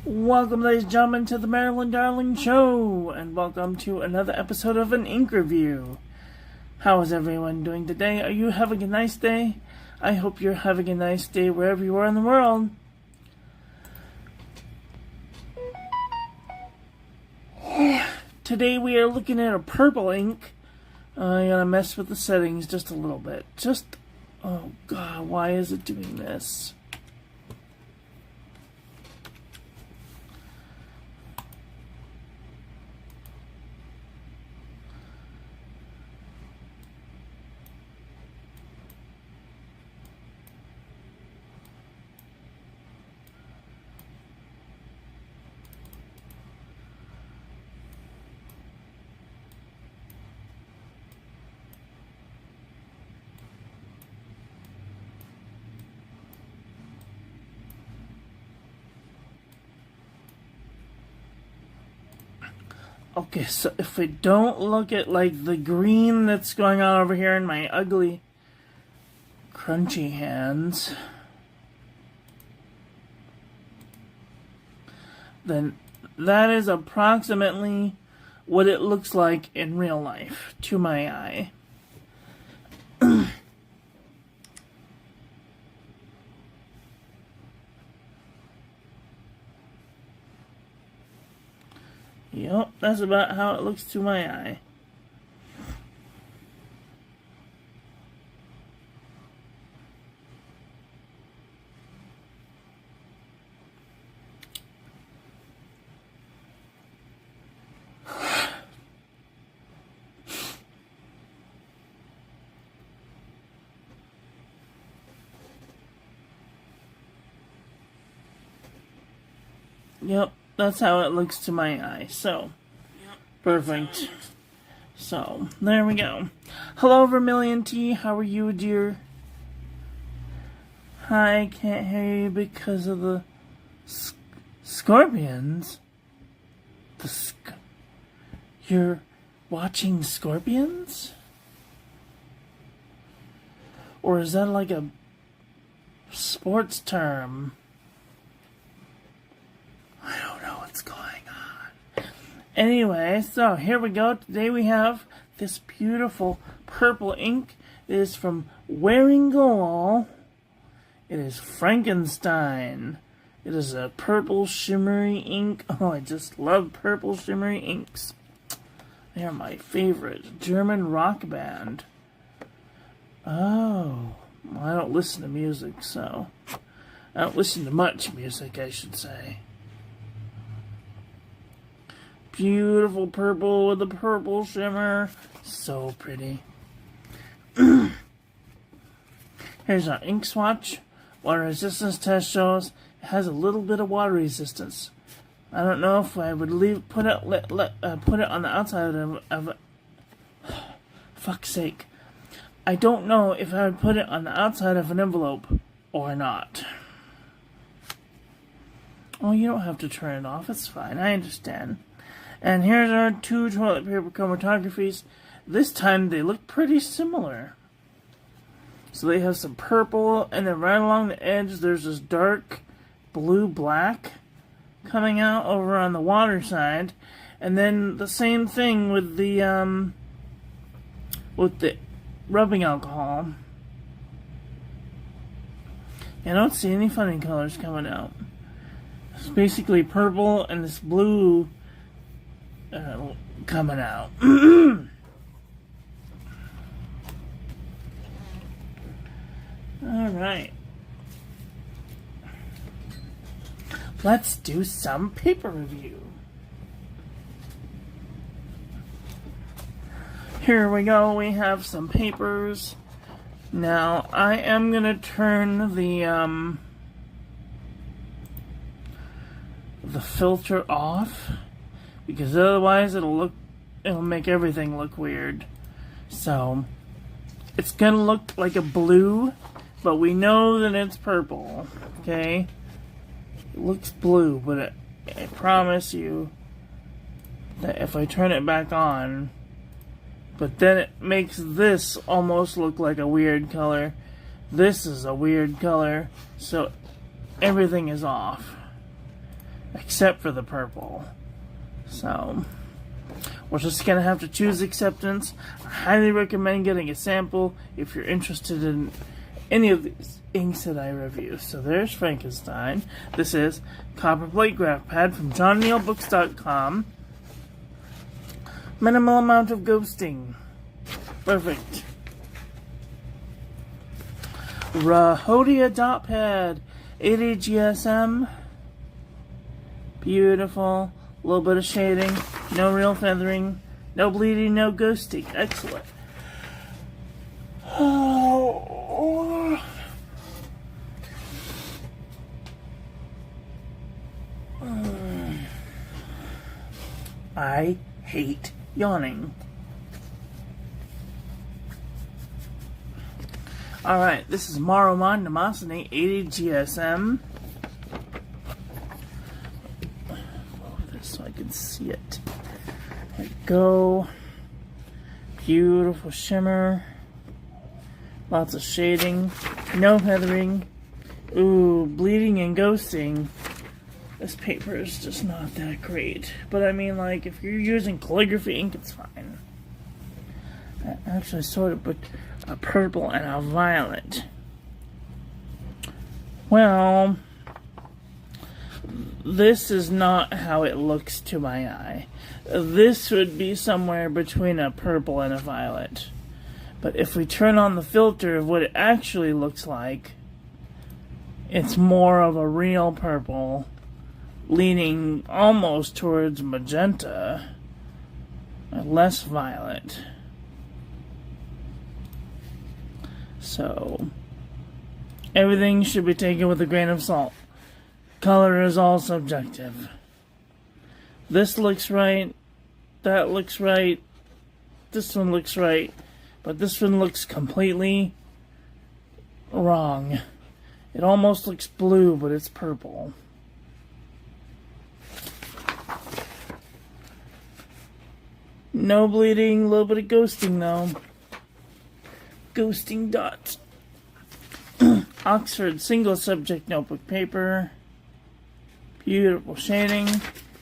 Welcome, ladies and gentlemen, to the Marilyn Darling Show, and welcome to another episode of an ink review. How is everyone doing today? Are you having a nice day? I hope you're having a nice day wherever you are in the world. Today we are looking at a purple ink. I'm gonna mess with the settings just a little bit. Oh god, why is it doing this? Okay, so if we don't look at, like, the green that's going on over here in my ugly, crunchy hands, then that is approximately what it looks like in real life, to my eye. Yep, that's about how it looks to my eye. Yep. That's how it looks to my eye. So, perfect. So, there we go. Hello, Vermilion T. How are you, dear? I can't hear you because of the scorpions. You're watching scorpions? Or is that like a sports term? I don't know what's going on. Anyway, so here we go. Today we have this beautiful purple ink. It is from Wearingeul. It is Frankenstein. It is a purple shimmery ink. Oh, I just love purple shimmery inks. They are my favorite. German rock band. Oh, well, I don't listen to music, so I don't listen to much music, I should say. Beautiful purple with a purple shimmer. So pretty. Here's our ink swatch. Water resistance test shows it has a little bit of water resistance. I don't know if I would put it on the outside of fuck's sake. I don't know if I would put it on the outside of an envelope or not. Oh, you don't have to turn it off. It's fine. I understand. And here's our two toilet paper chromatographies. This time they look pretty similar. So they have some purple, and then right along the edge there's this dark blue-black coming out over on the water side. And then the same thing with the rubbing alcohol. I don't see any funny colors coming out. It's basically purple and this blue coming out. Alright. Let's do some paper review. Here we go. We have some papers. Now, I am going to turn the filter off, because otherwise it'll make everything look weird. So, it's gonna look like a blue, but we know that it's purple, okay? It looks blue, but I promise you that if I turn it back on, but then it makes this almost look like a weird color. This is a weird color, so everything is off. except for the purple. So we're just gonna have to choose acceptance. I highly recommend getting a sample if you're interested in any of these inks that I review. So there's Frankenstein. This is Copper Plate Graph Pad from JohnNeilBooks.com. Minimal amount of ghosting. Perfect. Rhodia Dot Pad 80 GSM. Beautiful. A little bit of shading. No real feathering. No bleeding. No ghosting. Excellent. Oh. I hate yawning. Alright, this is Maruman Namasane 80 GSM. Over this so I can see it. There we go. Beautiful shimmer. Lots of shading. No feathering. Ooh, bleeding and ghosting. This paper is just not that great. But I mean, like, if you're using calligraphy ink, it's fine. I actually sort of put a purple and a violet. Well, this is not how it looks to my eye. This would be somewhere between a purple and a violet. But if we turn on the filter of what it actually looks like, it's more of a real purple, leaning almost towards magenta, less violet. So, everything should be taken with a grain of salt. Color is all subjective. This looks right, that looks right, this one looks right, but this one looks completely wrong. It almost looks blue, but it's purple. No bleeding, a little bit of ghosting though. Ghosting dots. Oxford single subject notebook paper. Beautiful shading.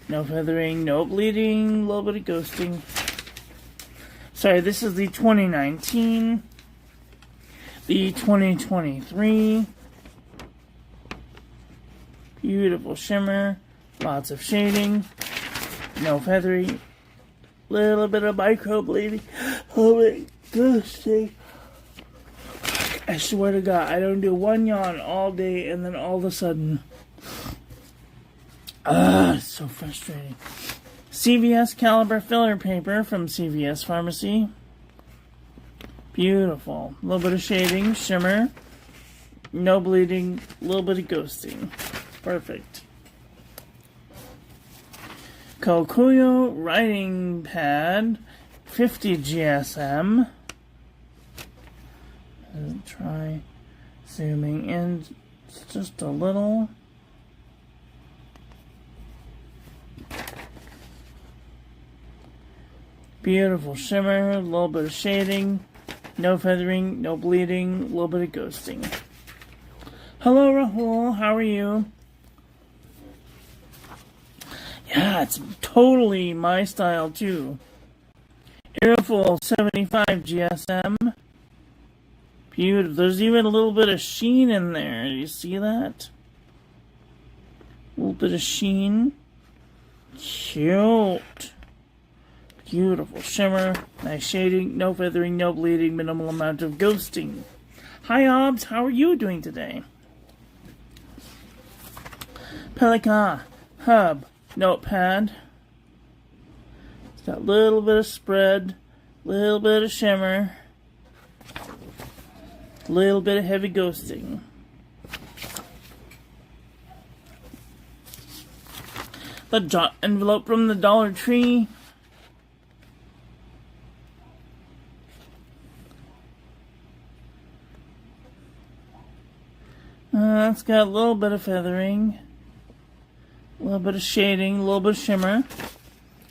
No feathering, no bleeding, a little bit of ghosting. Sorry, this is the 2019. The 2023. Beautiful shimmer. Lots of shading. No feathering. Little bit of micro bleeding. Oh my ghosting. I swear to God, I don't do one yawn all day and then all of a sudden, it's so frustrating. CVS Caliber filler paper from CVS Pharmacy. Beautiful. A little bit of shading, shimmer, no bleeding, a little bit of ghosting. Perfect. Kokuyo writing pad, 50 GSM. Try zooming in just a little. Beautiful shimmer, a little bit of shading, no feathering, no bleeding, a little bit of ghosting. Hello Rahul, how are you? Yeah, it's totally my style too. Earful 75 GSM. Beautiful. There's even a little bit of sheen in there. Do you see that? A little bit of sheen. Cute. Beautiful shimmer. Nice shading. No feathering, no bleeding, minimal amount of ghosting. Hi, Obs. How are you doing today? Pelican Hub Notepad. It's got a little bit of spread, little bit of shimmer. Little bit of heavy ghosting. The jot envelope from the Dollar Tree. It's got a little bit of feathering, a little bit of shading, a little bit of shimmer,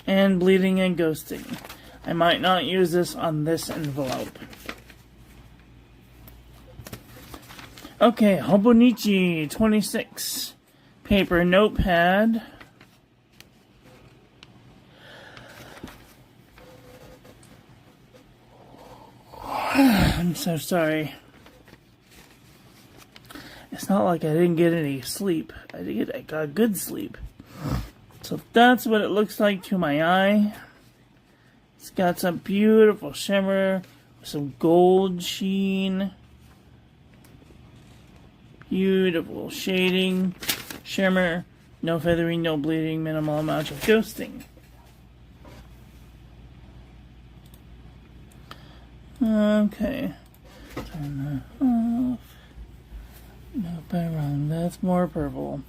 and bleeding and ghosting. I might not use this on this envelope. Okay, Hobonichi 26 paper notepad. I'm so sorry. It's not like I didn't get any sleep. I got good sleep. So that's what it looks like to my eye. It's got some beautiful shimmer, some gold sheen. Beautiful shading, shimmer, no feathering, no bleeding, minimal amount of ghosting. Okay, turn that off. No, wrong. That's more purple.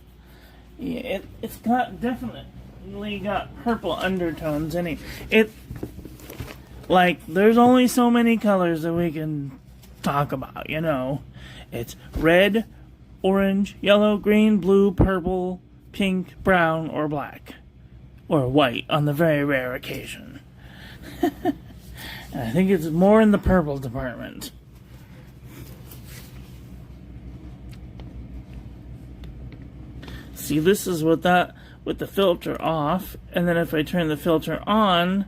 Yeah, it's got definitely got purple undertones in it. Like there's only so many colors that we can talk about, you know. It's red, orange, yellow, green, blue, purple, pink, brown, or black. Or white on the very rare occasion. I think it's more in the purple department. See, this is with the filter off, and then if I turn the filter on,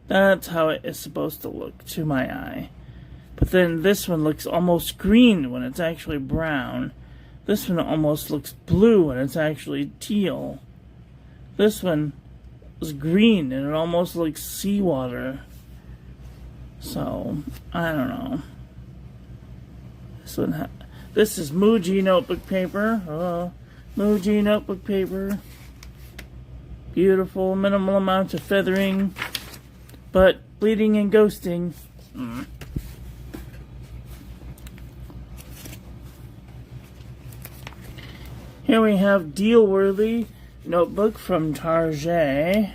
that's how it is supposed to look to my eye. But then this one looks almost green when it's actually brown. This one almost looks blue when it's actually teal. This one is green and it almost looks seawater. So, I don't know. This is Muji notebook paper. Muji notebook paper. Beautiful, minimal amount of feathering, but bleeding and ghosting. Here we have Deal-Worthy notebook from Target.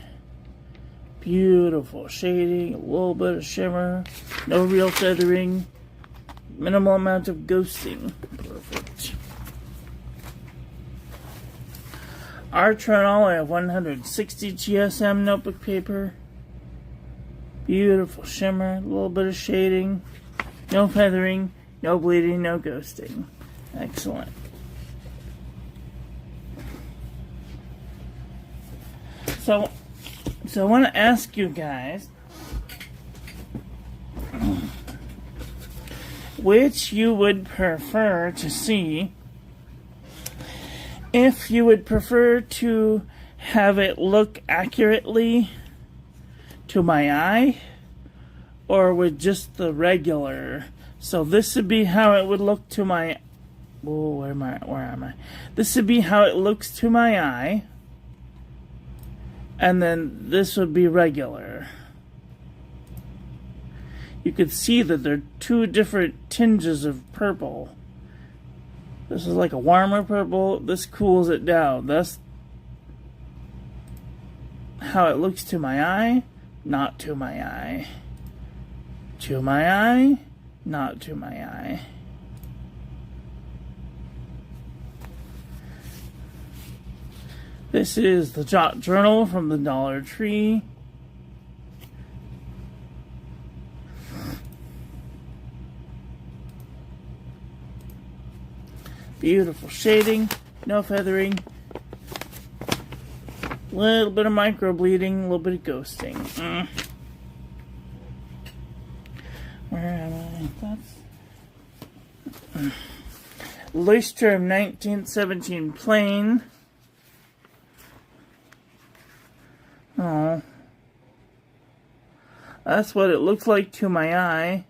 Beautiful shading, a little bit of shimmer, no real feathering, minimal amount of ghosting. Perfect. Artronol, I have 160 GSM notebook paper. Beautiful shimmer, a little bit of shading, no feathering, no bleeding, no ghosting. Excellent. So I want to ask you guys, which you would prefer to see. If you would prefer to have it look accurately to my eye, or with just the regular. So this would be how it would look to my. Oh, where am I? This would be how it looks to my eye. And then this would be regular. You could see that there are two different tinges of purple. This is like a warmer purple. This cools it down. That's how it looks to my eye, not to my eye. To my eye, not to my eye. This is the Jot Journal from the Dollar Tree. Beautiful shading, no feathering. Little bit of micro bleeding, a little bit of ghosting. Where am I? That's Leuchtturm 1917 plain. Oh, that's what it looks like to my eye.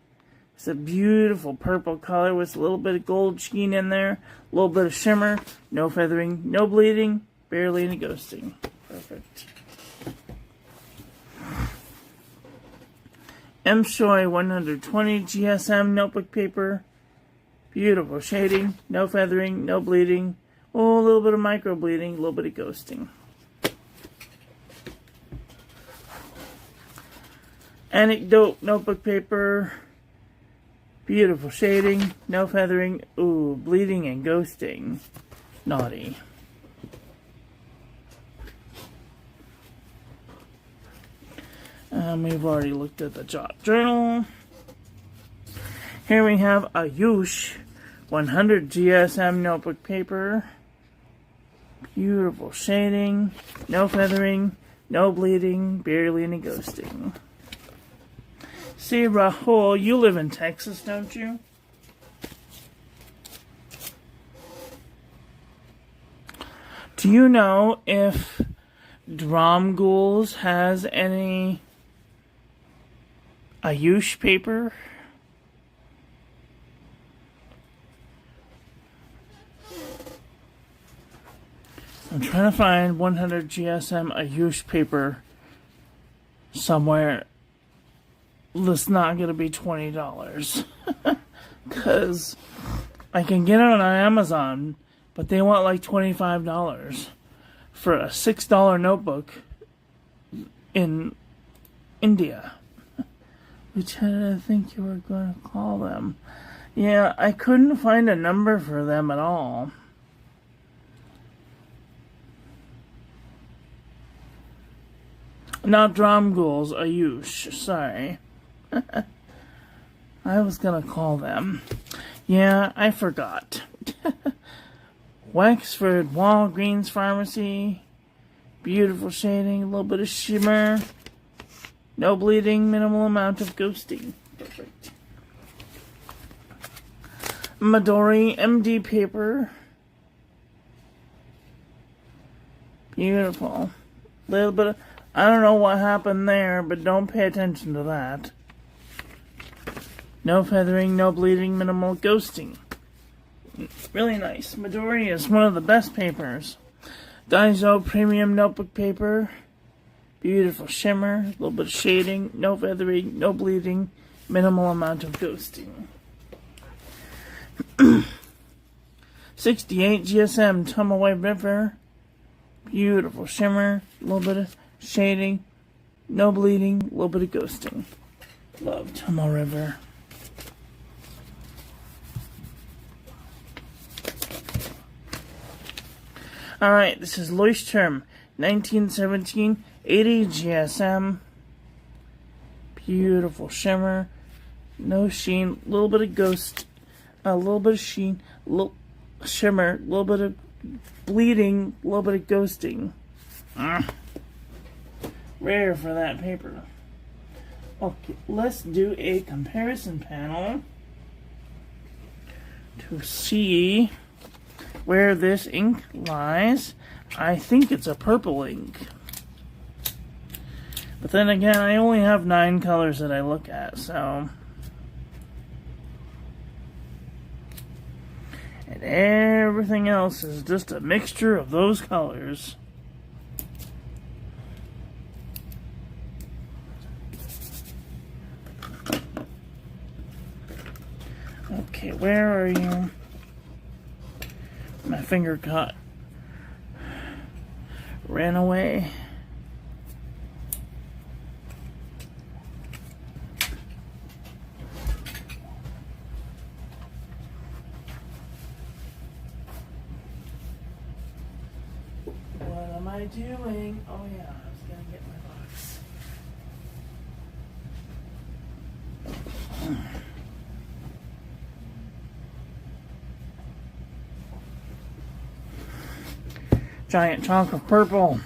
It's a beautiful purple color with a little bit of gold sheen in there, a little bit of shimmer, no feathering, no bleeding, barely any ghosting. Perfect. M-Shoy 120 GSM notebook paper. Beautiful shading, no feathering, no bleeding. Oh, a little bit of micro bleeding, a little bit of ghosting. Anecdote notebook paper. Beautiful shading, no feathering. Ooh, bleeding and ghosting. Naughty. We've already looked at the Jot Journal. Here we have a Yush 100 GSM notebook paper. Beautiful shading, no feathering, no bleeding, barely any ghosting. See, Rahul, you live in Texas, don't you? Do you know if Wearingeul has any Ayush paper? I'm trying to find 100 GSM Ayush paper somewhere that's not going to be $20. Because I can get it on Amazon, but they want like $25 for a $6 notebook in India. Which I think you were going to call them. Yeah, I couldn't find a number for them at all. Not Wearingeul, Ayush, sorry. I was gonna call them. Yeah, I forgot. Wexford Walgreens Pharmacy. Beautiful shading, a little bit of shimmer. No bleeding, minimal amount of ghosting. Perfect. Midori MD paper. Beautiful. Little bit of... I don't know what happened there, but don't pay attention to that. No feathering, no bleeding, minimal ghosting. Really nice. Midori is one of the best papers. Daiso Premium Notebook Paper. Beautiful shimmer, a little bit of shading, no feathering, no bleeding, minimal amount of ghosting. 68 GSM Tomaway River. Beautiful shimmer, a little bit of shading, no bleeding, a little bit of ghosting. Love Tomo River. Alright, this is Leuchtturm, 1917, 80 GSM. Beautiful shimmer, no sheen, a little bit of ghost, a little bit of sheen, a little shimmer, a little bit of bleeding, a little bit of ghosting. Rare for that paper. Okay, let's do a comparison panel to see where this ink lies. I think it's a purple ink. But then again, I only have 9 colors that I look at, so... And everything else is just a mixture of those colors. Okay, where are you? My finger caught. Ran away. What am I doing? Oh yeah, I was gonna get my box. Giant chunk of purple.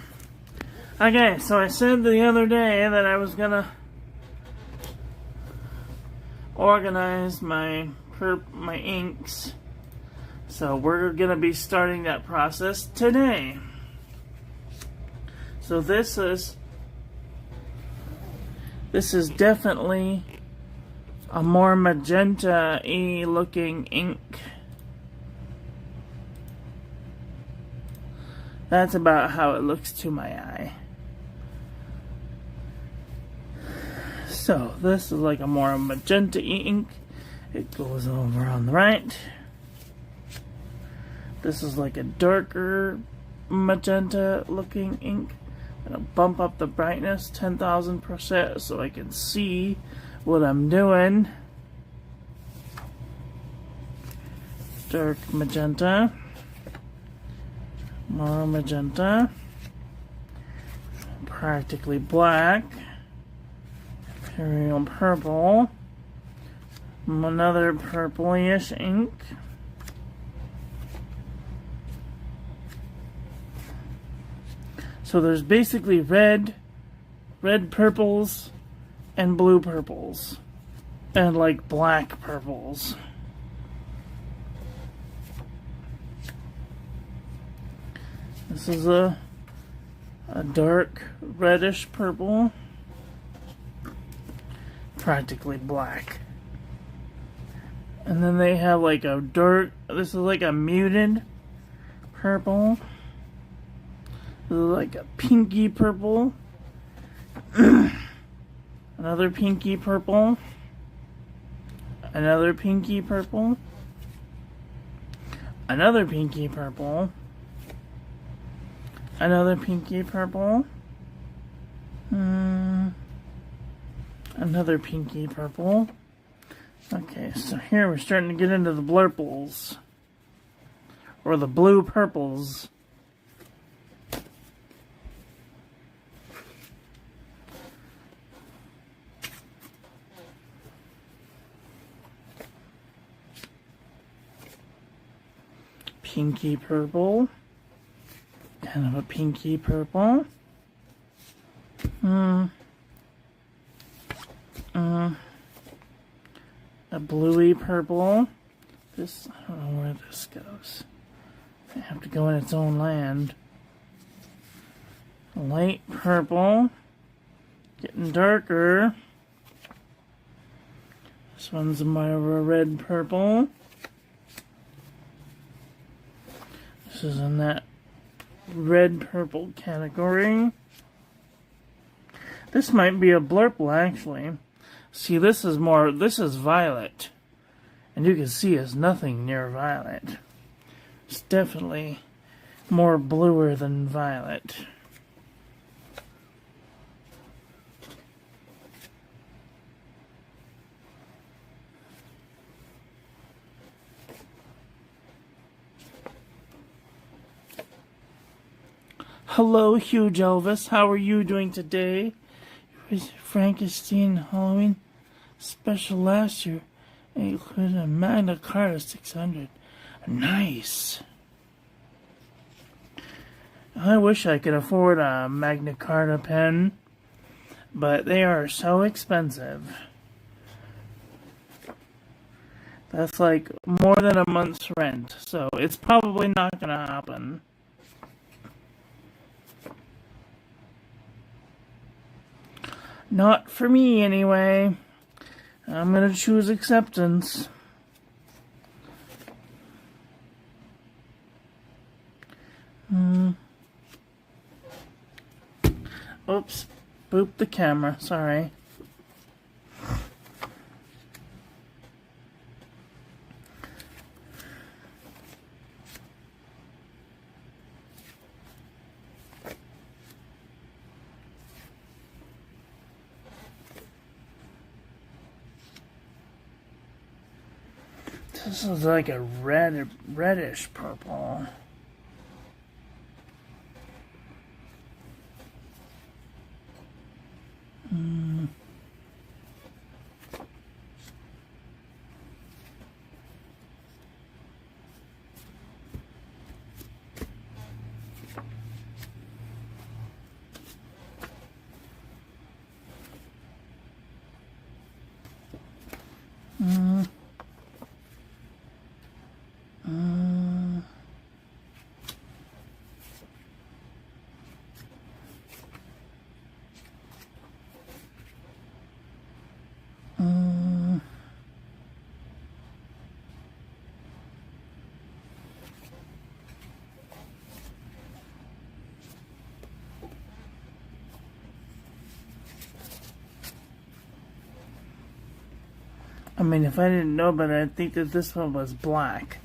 Okay, so I said the other day that I was gonna organize my inks. So we're gonna be starting that process today. So this is definitely a more magenta-y looking ink. That's about how it looks to my eye. So this is like a more magenta ink. It goes over on the right. This is like a darker magenta looking ink. I'm gonna bump up the brightness 10,000% so I can see what I'm doing. Dark magenta. More magenta. Practically black. Imperial purple. Another purplish ink. So there's basically red purples, and blue purples. and like black purples. This is a dark reddish purple, practically black. And then they have like a dark, this is like a muted purple. This is like a pinky purple. Another pinky purple. Another pinky purple. Another pinky purple. Another pinky purple. Another pinky purple. Okay, so here we're starting to get into the blurples. Or the blue purples. Pinky purple. Kind of a pinky purple. A bluey purple. This, I don't know where this goes. I have to go in its own land. Light purple. Getting darker. This one's more of a red purple. This is in that red purple category. This might be a blurple actually. See, this is violet. And you can see it's nothing near violet. It's definitely more bluer than violet. Hello, Huge Elvis. How are you doing today? Frankenstein Halloween special last year. It included a Magna Carta 600. Nice. I wish I could afford a Magna Carta pen, but they are so expensive. That's like more than a month's rent, so it's probably not gonna happen. Not for me, anyway. I'm gonna choose acceptance. Oops. Booped the camera. Sorry. This is like a reddish purple. I mean, if I didn't know, but I think that this one was black.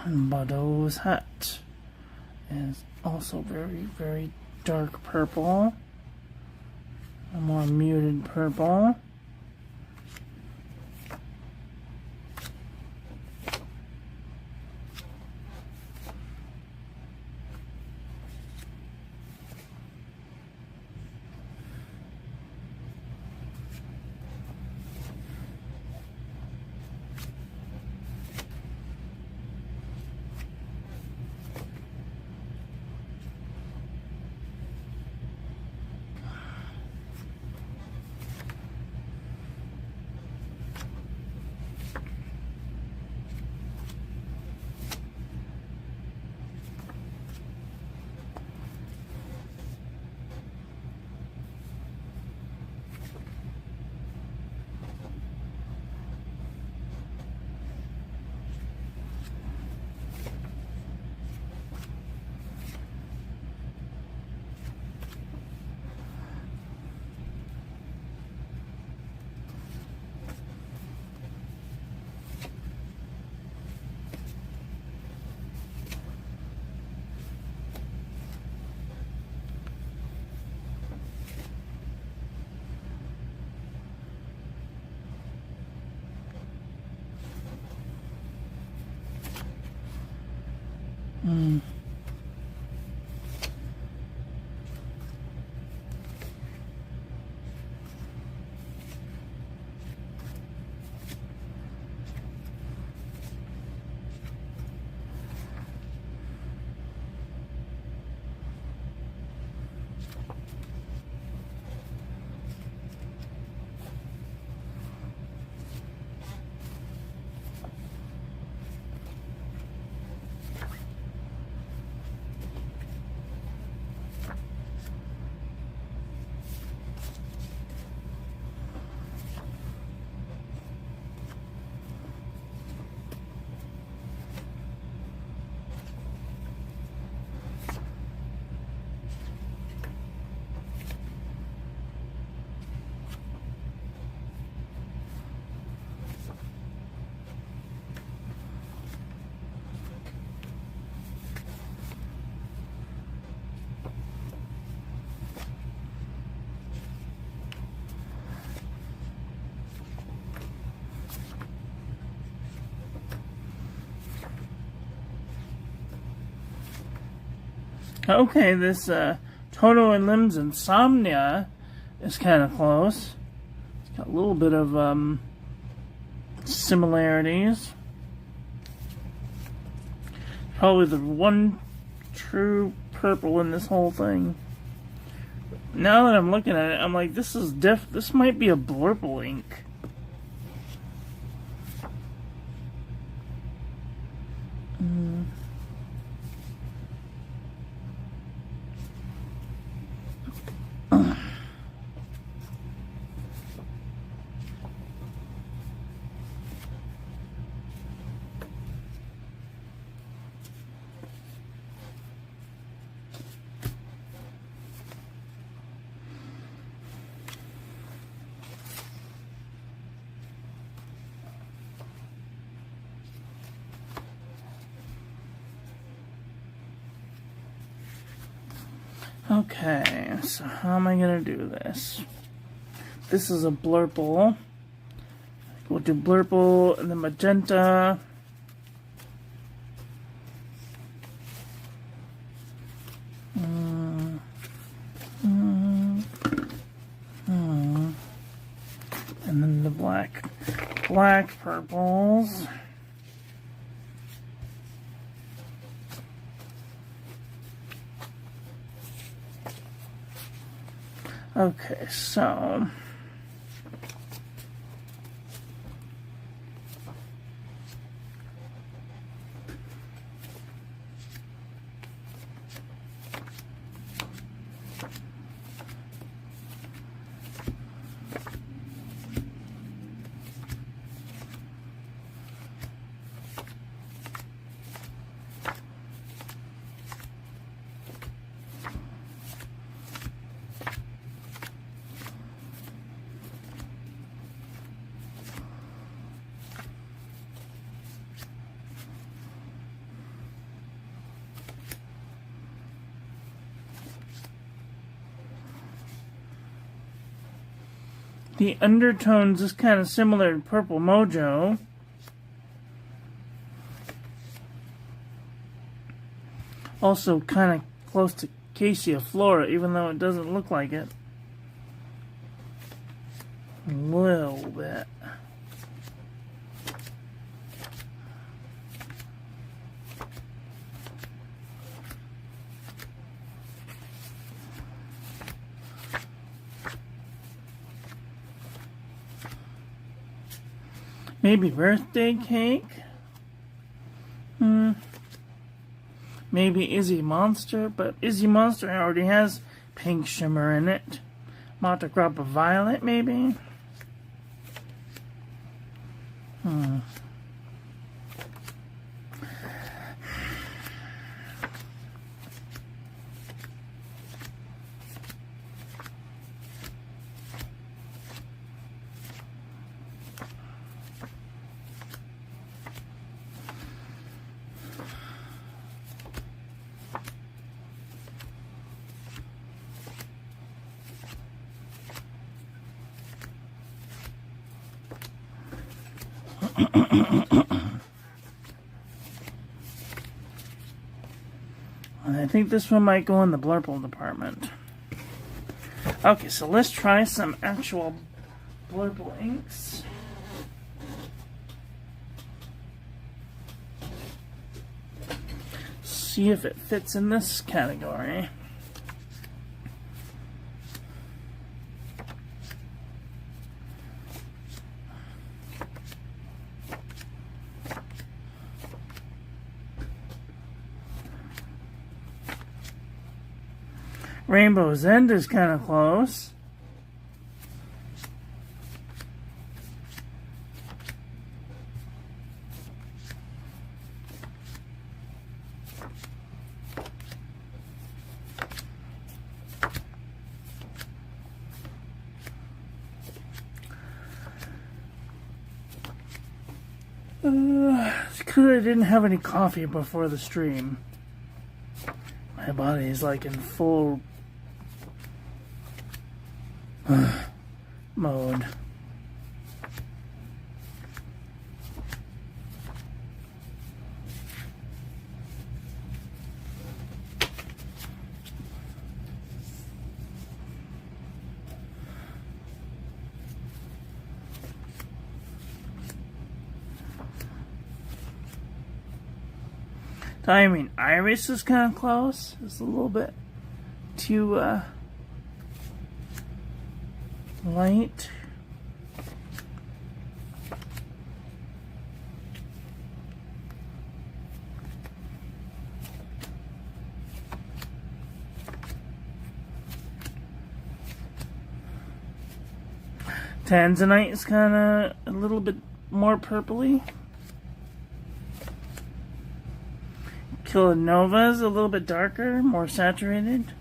Bado's hat is also very, very dark purple. A more muted purple. Okay, this Toto and Lim's Insomnia is kind of close. It's got a little bit of similarities. Probably the one true purple in this whole thing. Now that I'm looking at it, I'm like, this might be a Blurple ink. Okay, so how am I going to do this? This is a Blurple. We'll do Blurple and then Magenta. And then the black purples. Okay, so the undertones is kind of similar to Purple Mojo. Also kind of close to Cassia Flora, even though it doesn't look like it. A little bit. Maybe Birthday Cake? Maybe Izzy Monster, but Izzy Monster already has pink shimmer in it. Montegrappa Violet, maybe? And I think this one might go in the blurple department. Okay, so let's try some actual blurple inks. See if it fits in this category. Rainbow's End is kind of close. It's because I didn't have any coffee before the stream. My body is like in full mode. I mean, Iris is kind of close. It's a little bit too light. Tanzanite is kind of a little bit more purpley. Killanova is a little bit darker, more saturated.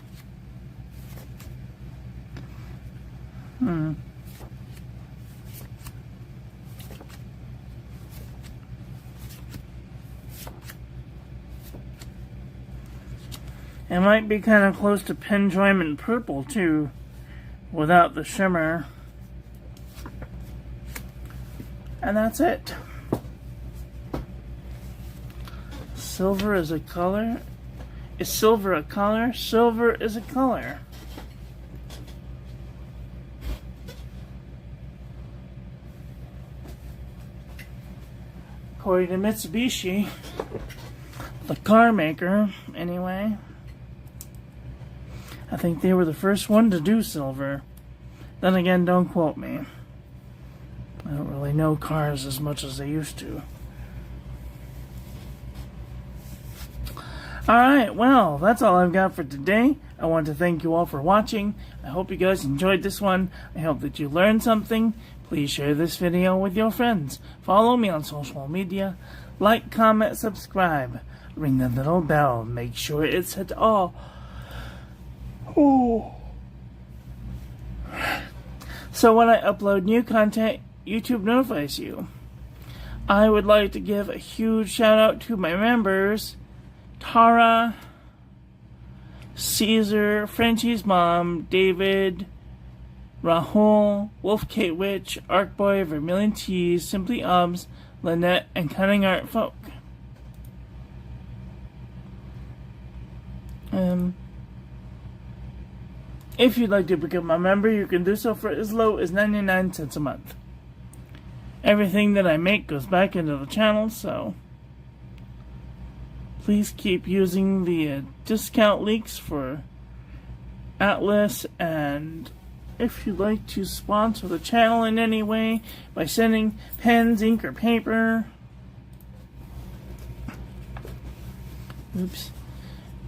It might be kind of close to Penjoyment Purple too, without the shimmer. And that's it. Silver is a color. Is silver a color? Silver is a color. According to Mitsubishi, the car maker, anyway. I think they were the first one to do silver. Then again, don't quote me. I don't really know cars as much as I used to. Alright, well, that's all I've got for today. I want to thank you all for watching. I hope you guys enjoyed this one. I hope that you learned something. Please share this video with your friends. Follow me on social media. Like, comment, subscribe. Ring the little bell. Make sure it's set all. Oh. So when I upload new content, YouTube notifies you. I would like to give a huge shout out to my members. Tara, Caesar, Frenchie's mom, David, Rahul, Wolf Kate Witch, Arcboy, Vermilion Tees, Simply Ubs, Lynette, and Cunning Art Folk. If you'd like to become a member, you can do so for as low as 99 cents a month. Everything that I make goes back into the channel, so please keep using the discount links for Atlas, and if you'd like to sponsor the channel in any way by sending pens, ink, or paper,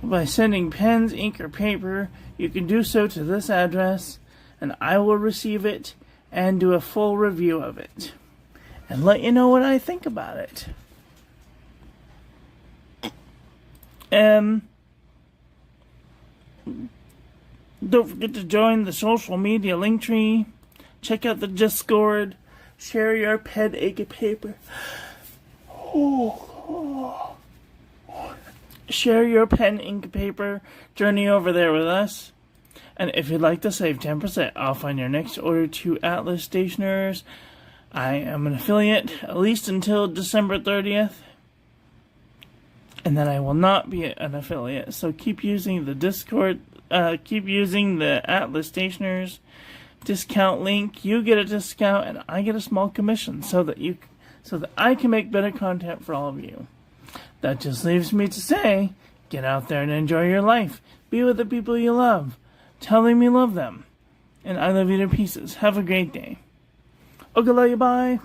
by sending pens, ink, or paper, you can do so to this address, and I will receive it and do a full review of it and let you know what I think about it. Don't forget to join the social media link tree. Check out the Discord. Share your pen, ink, and paper. Share your pen, ink, and paper journey over there with us. And if you'd like to save 10% off on your next order to Atlas Stationers, I am an affiliate, at least until December 30th. and then I will not be an affiliate. So keep using the Discord, keep using the Atlas Stationers discount link. You get a discount and I get a small commission so that I can make better content for all of you. That just leaves me to say, get out there and enjoy your life. Be with the people you love. Tell them you love them. And I love you to pieces. Have a great day. Okay, love you, bye.